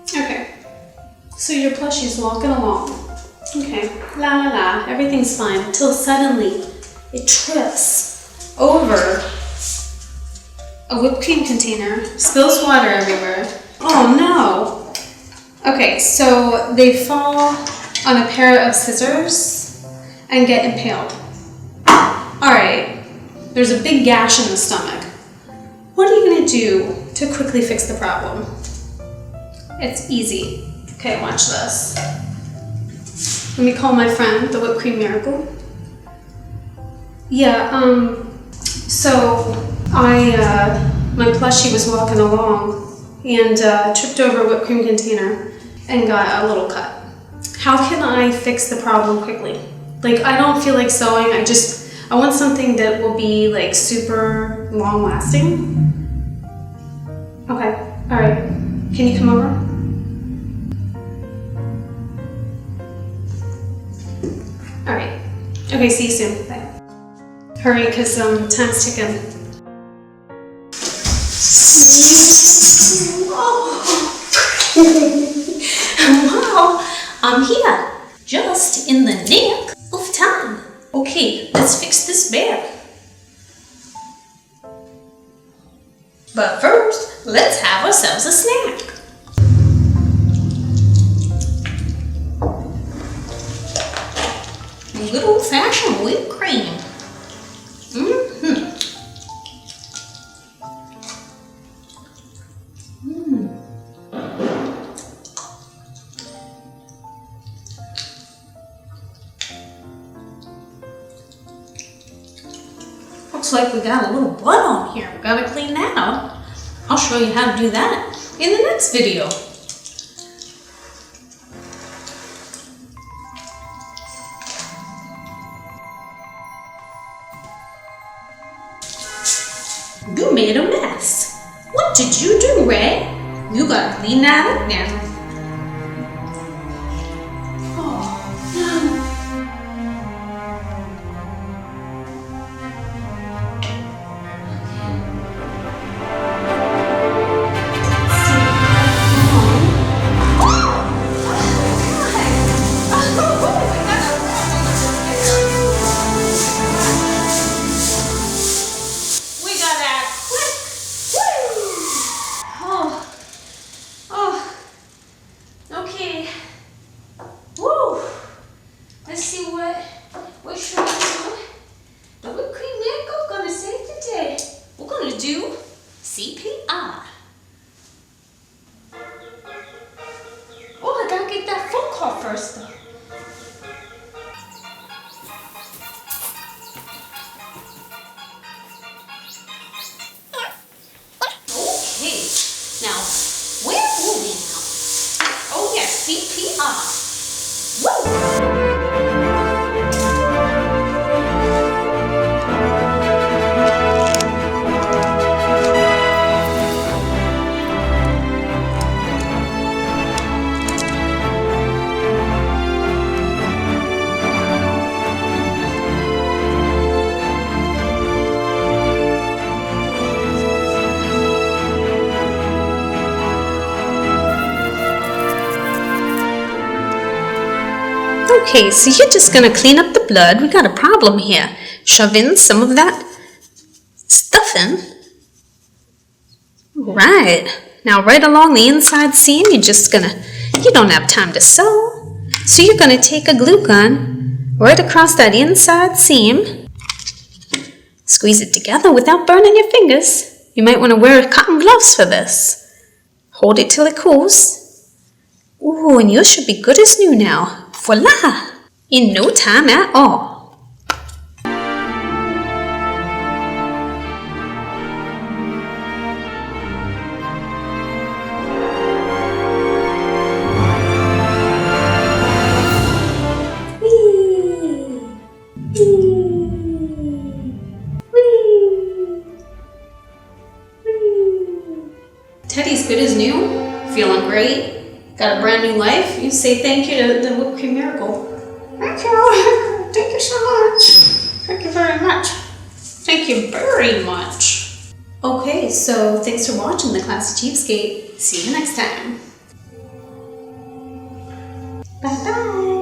Okay, so your plushie's walking along. Okay, la la la, everything's fine until suddenly it trips over a whipped cream container, spills water everywhere. Oh no! Okay, so they fall on a pair of scissors and get impaled. Alright, there's a big gash in the stomach. What are you gonna do to quickly fix the problem? It's easy. Okay, watch this. Let me call my friend, the Whipped Cream Miracle. Yeah, so my plushie was walking along and tripped over a whipped cream container and got a little cut. How can I fix the problem quickly? Like, I don't feel like sewing, I want something that will be like super long lasting. Okay, alright. Can you come over? Alright. Okay, see you soon. Bye. Hurry, because time's ticking. Wow, I'm here, just in the nick of time. Okay, let's fix this bear. But first, let's have ourselves a snack. Good old-fashioned whipped cream. Looks like we got a little blood on here. We gotta clean that up. I'll show you how to do that in the next video. You made a mess. What did you do, Ray? You gotta clean that up now. CPR. Oh, I gotta get that phone call first though. Okay, now where are we now? Oh yes, CPR. Woo! Okay, so you're just gonna clean up the blood. We got a problem here. Shove in some of that stuff in. Right. Now right along the inside seam, you don't have time to sew. So you're gonna take a glue gun right across that inside seam. Squeeze it together without burning your fingers. You might want to wear cotton gloves for this. Hold it till it cools. Ooh, and you should be good as new now. Voila! In no time at all. Teddy's good as new, feeling great. Got a brand new life. You say thank you to the Whipped Cream Miracle. Thank you. Thank you so much. Thank you very much. Thank you very much. Okay, so thanks for watching The Classy Cheapskate. See you next time. Bye-bye.